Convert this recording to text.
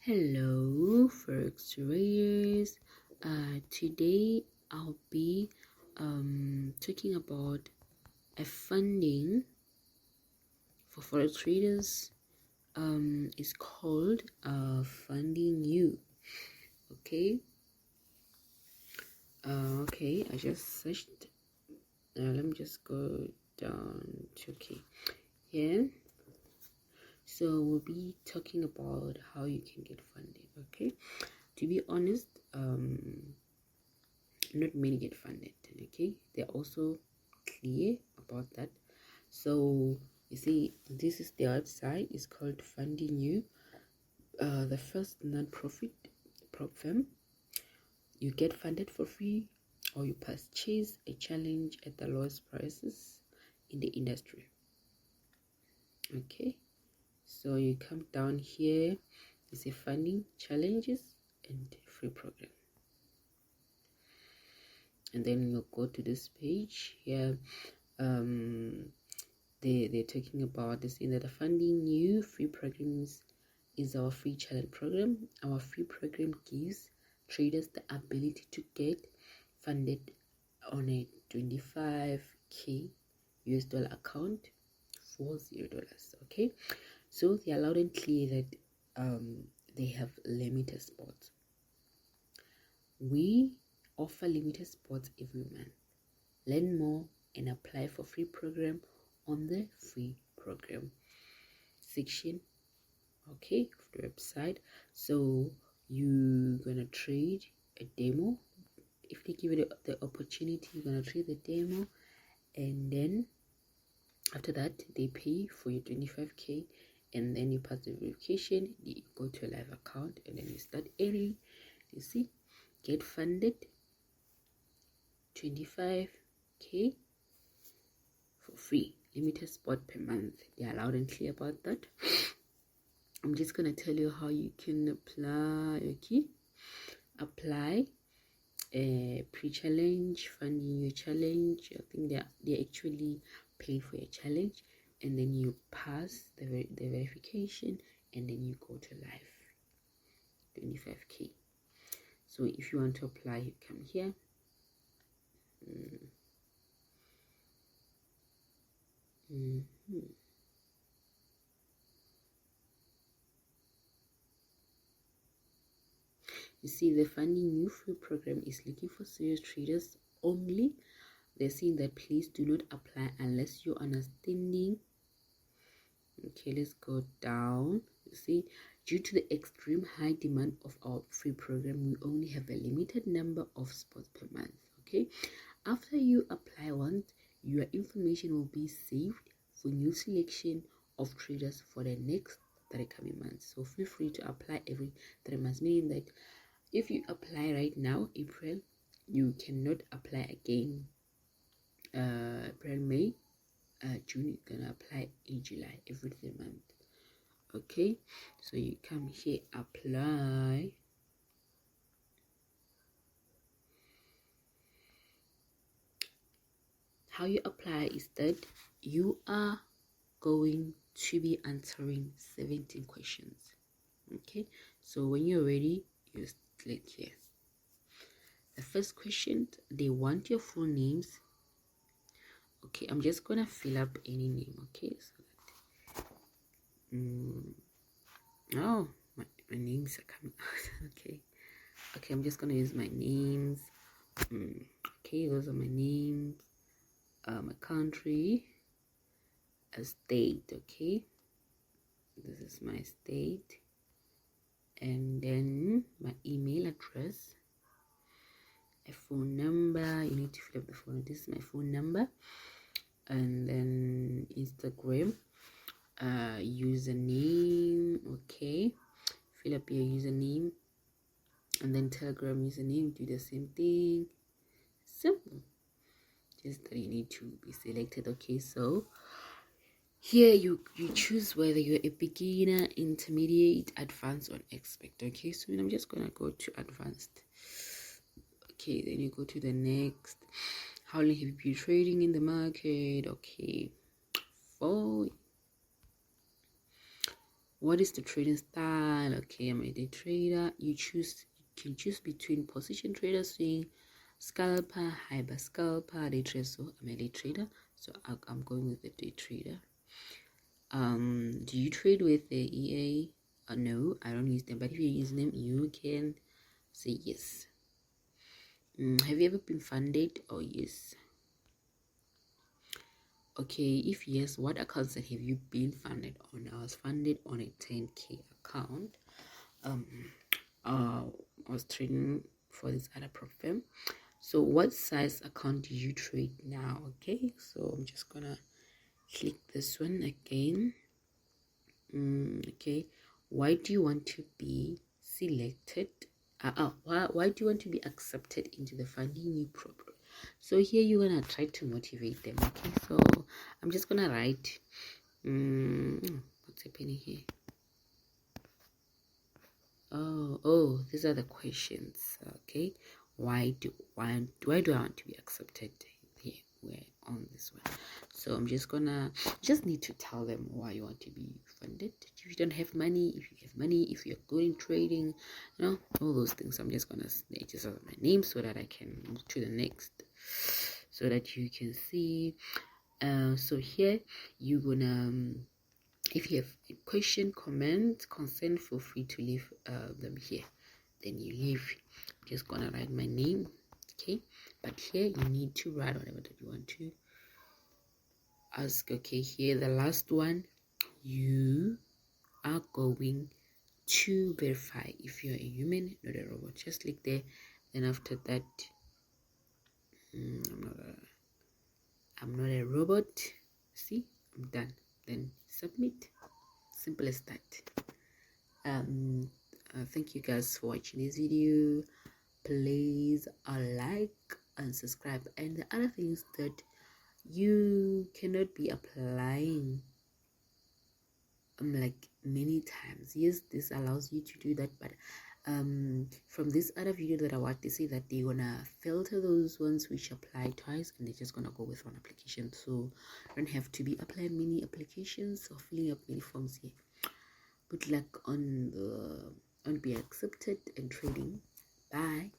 Hello, forex traders. Today I'll be talking about a funding for forex traders. It's called fundingu. Okay. Okay. I just searched. Let me just go down to here. So we'll be talking about how you can get funding. Okay. To be honest, not many get funded. Okay, they're also clear about that. So you see, this is their website. It's called fundingu, the first non-profit prop firm. You get funded for free, or you purchase a challenge at the lowest prices in the industry. Okay, so you come down here, you see funding, challenges, and free program. And then you'll go to this page here. They're talking about this in that the fundingu free programs is our free challenge program. Our free program gives traders the ability to get funded on a 25k US dollar account for $0. Okay, so they are loud and clear that they have limited spots. We offer limited spots every month. Learn more and apply for free program on the free program section, okay, of the website. So you're gonna trade a demo. If they give you the opportunity, you're gonna trade the demo, and then after that they pay for your 25k, and then you pass the verification, you go to a live account, and then you start earning. You see, get funded 25k for free, limited spot per month. They are loud and clear about that. I'm just gonna tell you how you can apply. Okay, apply a pre-challenge, funding your challenge. I think they're actually paying for your challenge, and then you pass the verification, and then you go to live 25k. So if you want to apply, you come here. You see, the fundingu free program is looking for serious traders only. They're saying that please do not apply unless you're understanding. Okay, let's go down. You see, due to the extreme high demand of our free program, we only have a limited number of spots per month. Okay, after you apply once, your information will be saved for new selection of traders for the next 3 coming months. So feel free to apply every 3 months, meaning that if you apply right now, April, you cannot apply again. April, May, June, you're gonna apply in July, every 3 months. Okay, so you come here, apply. How you apply is that you are going to be answering 17 questions. Okay, so when you're ready, you click here. The first question, they want your full names. Okay, I'm just gonna fill up any name. Okay, so that oh, my names are coming out. Okay, I'm just gonna use my names. Okay, those are my names. My country, a state. Okay, this is my state, and then my email address, a phone number. You need to fill up the phone. This is my phone number, and then Instagram, username. Okay, fill up your username, and then Telegram username. Do the same thing. Simple. Just that you need to be selected. Okay, so here you choose whether you're a beginner, intermediate, advanced, or expert. Okay, so I'm just gonna go to advanced. Okay, then you go to the next. How long have you been trading in the market? Okay, What is the trading style? Okay, I'm a day trader. You can choose between position trader, swing, scalper, hyper scalper, day trader. So I'm a day trader, so I'm going with the day trader. Do you trade with the EA? No, I don't use them, but if you use them, you can say yes. Have you ever been funded? Oh yes. Okay, if yes, what accounts that have you been funded on? I was funded on a 10K account. I was trading for this other prop firm. So what size account do you trade now? Okay, so I'm just gonna click this one again. Okay, why do you want to be selected? Why do you want to be accepted into the fundingu program? So here you're gonna try to motivate them. Okay, so I'm just gonna write what's happening here. Oh, these are the questions. Okay, why do I want to be accepted here? We're on this one, so I'm just need to tell them why you want to be funded. If you don't have money, if you have money, if you're good in trading, all those things. I'm just gonna just add my name so that I can move to the next, so that you can see. So here you're gonna if you have a question, comment, concern, feel free to leave them here. Then you leave. I'm just gonna write my name, okay? But here you need to write whatever that you want to ask. Okay, here the last one, you are going to verify if you're a human, not a robot. Just click there. Then after that, I'm not a robot. See, I'm done. Then submit. Simple as that. Thank you guys for watching this video. Please like and subscribe. And the other thing is that you cannot be applying like many times. Yes, this allows you to do that, but from this other video that I watched, they say that they're gonna filter those ones which apply twice, and they're just gonna go with one application, so you don't have to be applying many applications or filling up many forms here. Good luck on be accepted and trading. Bye.